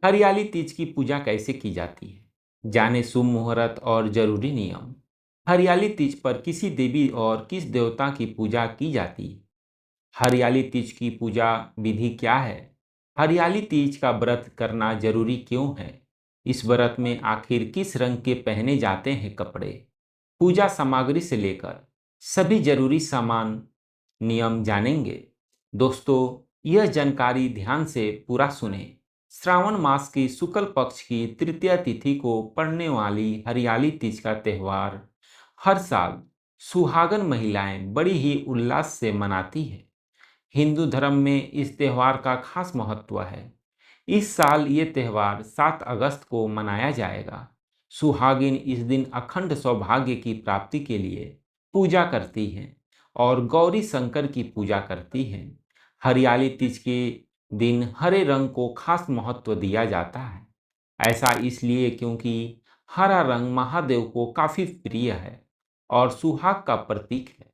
हरियाली तीज की पूजा कैसे की जाती है, जाने शुभ मुहूर्त और जरूरी नियम। हरियाली तीज पर किसी देवी और किस देवता की पूजा की जाती है? हरियाली तीज की पूजा विधि क्या है? हरियाली तीज का व्रत करना जरूरी क्यों है? इस व्रत में आखिर किस रंग के पहने जाते हैं कपड़े? पूजा सामग्री से लेकर सभी जरूरी सामान नियम जानेंगे। दोस्तों, यह जानकारी ध्यान से पूरा सुने। श्रावण मास की शुक्ल पक्ष की तृतीया तिथि को पड़ने वाली हरियाली तीज का त्यौहार हर साल सुहागन महिलाएं बड़ी ही उल्लास से मनाती है। हिंदू धर्म में इस त्यौहार का खास महत्व है। इस साल ये त्यौहार 7 अगस्त को मनाया जाएगा। सुहागिन इस दिन अखंड सौभाग्य की प्राप्ति के लिए पूजा करती हैं और गौरी शंकर की पूजा करती हैं। हरियाली तीज के दिन हरे रंग को खास महत्व दिया जाता है। ऐसा इसलिए क्योंकि हरा रंग महादेव को काफी प्रिय है और सुहाग का प्रतीक है।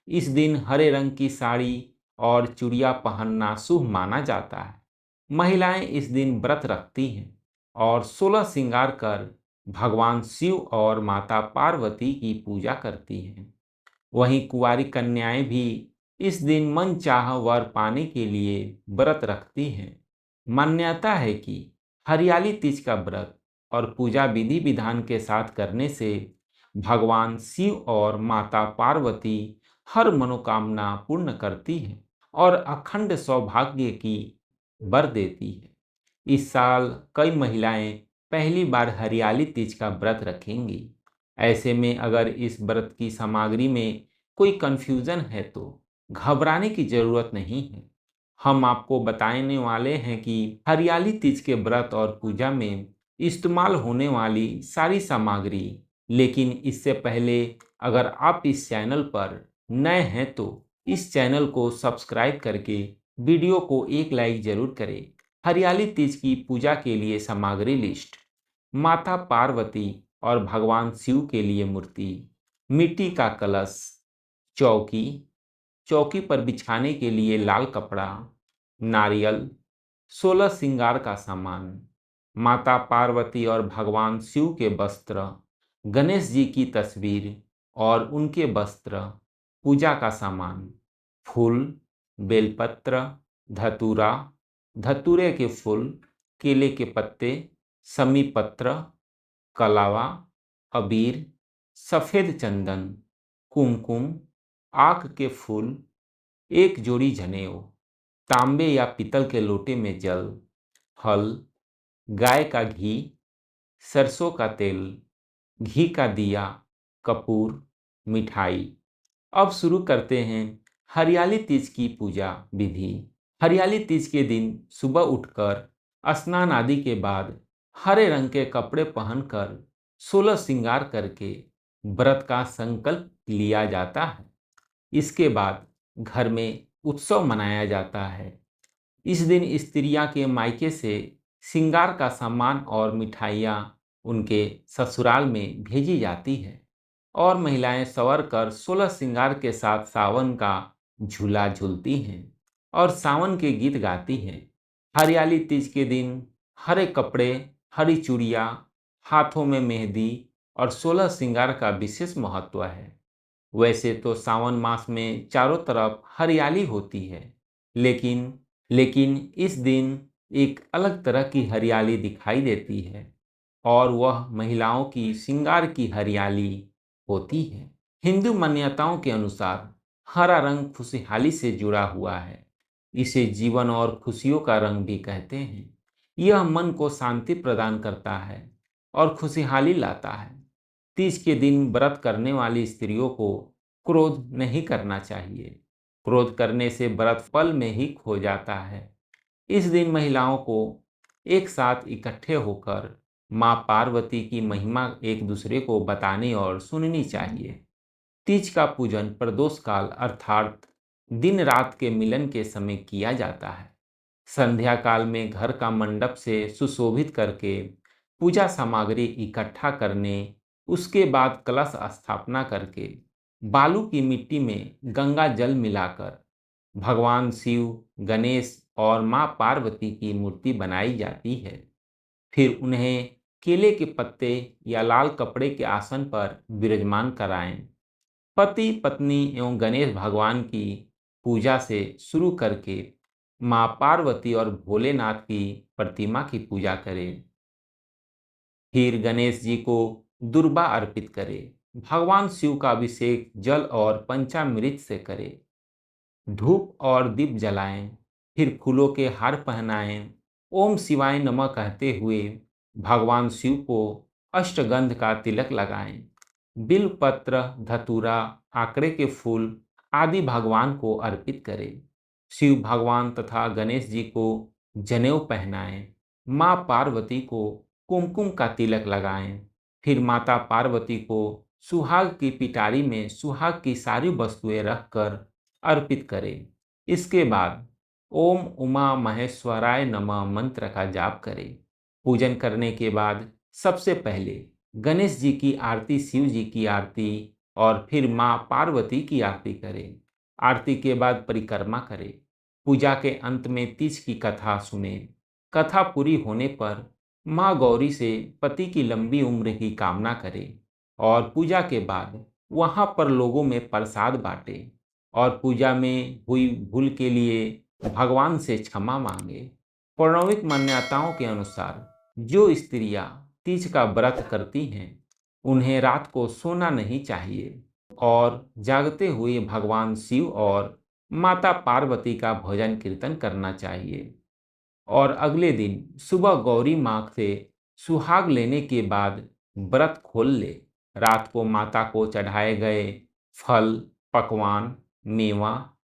इस दिन हरे रंग की साड़ी और चूड़ियाँ पहनना शुभ माना जाता है। महिलाएं इस दिन व्रत रखती हैं और 16 श्रृंगार कर भगवान शिव और माता पार्वती की पूजा करती हैं। वहीं कुंवारी कन्याएं भी इस दिन मनचाहा वर पाने के लिए व्रत रखती हैं। मान्यता है कि हरियाली तीज का व्रत और पूजा विधि विधान के साथ करने से भगवान शिव और माता पार्वती हर मनोकामना पूर्ण करती हैं और अखंड सौभाग्य की वर देती है। इस साल कई महिलाएं पहली बार हरियाली तीज का व्रत रखेंगी। ऐसे में अगर इस व्रत की सामग्री में कोई कंफ्यूजन है तो घबराने की जरूरत नहीं है। हम आपको बताने वाले हैं कि हरियाली तीज के व्रत और पूजा में इस्तेमाल होने वाली सारी सामग्री। लेकिन इससे पहले अगर आप इस चैनल पर नए हैं तो इस चैनल को सब्सक्राइब करके वीडियो को एक लाइक जरूर करें। हरियाली तीज की पूजा के लिए सामग्री लिस्ट। माता पार्वती और भगवान शिव के लिए मूर्ति, मिट्टी का कलश, चौकी, चौकी पर बिछाने के लिए लाल कपड़ा, नारियल, 16 श्रृंगार का सामान, माता पार्वती और भगवान शिव के वस्त्र, गणेश जी की तस्वीर और उनके वस्त्र, पूजा का सामान, फूल, बेलपत्र, धतूरा, धतूरे के फूल, केले के पत्ते, समी पत्र, कलावा, अबीर, सफेद चंदन, कुमकुम, आक के फूल, एक जोड़ी जनेऊ, तांबे या पीतल के लोटे में जल, फल, गाय का घी, सरसों का तेल, घी का दिया, कपूर, मिठाई। अब शुरू करते हैं हरियाली तीज की पूजा विधि। हरियाली तीज के दिन सुबह उठकर स्नान आदि के बाद हरे रंग के कपड़े पहनकर 16 श्रृंगार करके व्रत का संकल्प लिया जाता है। इसके बाद घर में उत्सव मनाया जाता है। इस दिन स्त्रियां के मायके से श्रृंगार का सामान और मिठाइयाँ उनके ससुराल में भेजी जाती है और महिलाएं संवर कर 16 श्रृंगार के साथ सावन का झूला झूलती हैं और सावन के गीत गाती हैं। हरियाली तीज के दिन हरे कपड़े, हरी चूड़ियाँ, हाथों में मेहंदी और 16 श्रृंगार का विशेष महत्व है। वैसे तो सावन मास में चारों तरफ हरियाली होती है, लेकिन लेकिन इस दिन एक अलग तरह की हरियाली दिखाई देती है और वह महिलाओं की श्रृंगार की हरियाली होती है। हिंदू मान्यताओं के अनुसार हरा रंग खुशहाली से जुड़ा हुआ है। इसे जीवन और खुशियों का रंग भी कहते हैं। यह मन को शांति प्रदान करता है और खुशहाली लाता है। तीज के दिन व्रत करने वाली स्त्रियों को क्रोध नहीं करना चाहिए। क्रोध करने से व्रत फल में ही खो जाता है। इस दिन महिलाओं को एक साथ इकट्ठे होकर माँ पार्वती की महिमा एक दूसरे को बताने और सुननी चाहिए। तीज का पूजन प्रदोष काल अर्थात दिन रात के मिलन के समय किया जाता है। संध्या काल में घर का मंडप से सुशोभित करके पूजा सामग्री इकट्ठा करने, उसके बाद कलश स्थापना करके बालू की मिट्टी में गंगा जल मिलाकर भगवान शिव, गणेश और माँ पार्वती की मूर्ति बनाई जाती है। फिर उन्हें केले के पत्ते या लाल कपड़े के आसन पर विराजमान कराएं। पति पत्नी एवं गणेश भगवान की पूजा से शुरू करके माँ पार्वती और भोलेनाथ की प्रतिमा की पूजा करें। फिर गणेश जी को दुर्बा अर्पित करें। भगवान शिव का अभिषेक जल और पंचामृत से करें। धूप और दीप जलाएं। फिर फूलों के हार पहनाएं। ओम शिवाय नमः कहते हुए भगवान शिव को अष्टगंध का तिलक लगाएं। बिलपत्र, धतूरा, आंकड़े के फूल आदि भगवान को अर्पित करें। शिव भगवान तथा गणेश जी को जनेऊ पहनाएं। माँ पार्वती को कुमकुम का तिलक लगाएं। फिर माता पार्वती को सुहाग की पिटारी में सुहाग की सारी वस्तुएं रखकर अर्पित करें। इसके बाद ओम उमा महेश्वराय नमः मंत्र का जाप करें। पूजन करने के बाद सबसे पहले गणेश जी की आरती, शिव जी की आरती और फिर माँ पार्वती की आरती करें। आरती के बाद परिक्रमा करें। पूजा के अंत में तीज की कथा सुने। कथा पूरी होने पर माँ गौरी से पति की लंबी उम्र की कामना करें और पूजा के बाद वहां पर लोगों में प्रसाद बांटें और पूजा में हुई भूल के लिए भगवान से क्षमा मांगे। पौराणिक मान्यताओं के अनुसार जो स्त्रियां तीज का व्रत करती हैं उन्हें रात को सोना नहीं चाहिए और जागते हुए भगवान शिव और माता पार्वती का भजन कीर्तन करना चाहिए। और अगले दिन सुबह गौरी माँ से सुहाग लेने के बाद व्रत खोल ले। रात को माता को चढ़ाए गए फल, पकवान, मेवा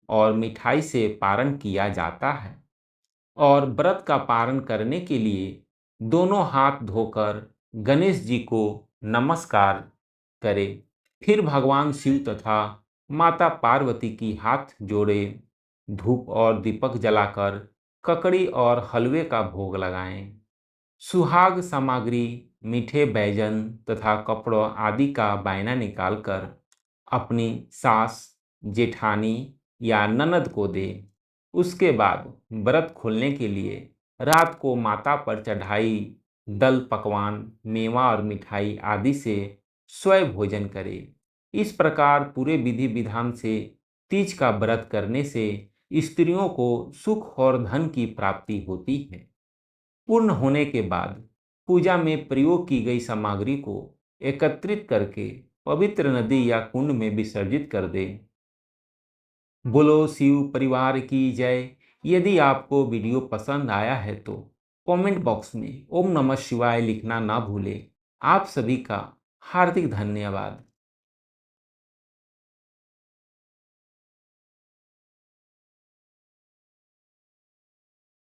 और मिठाई से पारण किया जाता है। और व्रत का पारण करने के लिए दोनों हाथ धोकर गणेश जी को नमस्कार करें। फिर भगवान शिव तथा माता पार्वती की हाथ जोड़े धूप और दीपक जलाकर ककड़ी और हलवे का भोग लगाएं। सुहाग सामग्री, मीठे व्यंजन तथा कपड़ों आदि का बायना निकालकर अपनी सास, जेठानी या ननद को दे। उसके बाद व्रत खोलने के लिए रात को माता पर चढ़ाई दल, पकवान, मेवा और मिठाई आदि से स्वयं भोजन करे। इस प्रकार पूरे विधि विधान से तीज का व्रत करने से स्त्रियों को सुख और धन की प्राप्ति होती है। पूर्ण होने के बाद पूजा में प्रयोग की गई सामग्री को एकत्रित करके पवित्र नदी या कुंड में विसर्जित कर दें। बोलो शिव परिवार की जय। यदि आपको वीडियो पसंद आया है तो कमेंट बॉक्स में ओम नमः शिवाय लिखना ना भूलें। आप सभी का हार्दिक धन्यवाद।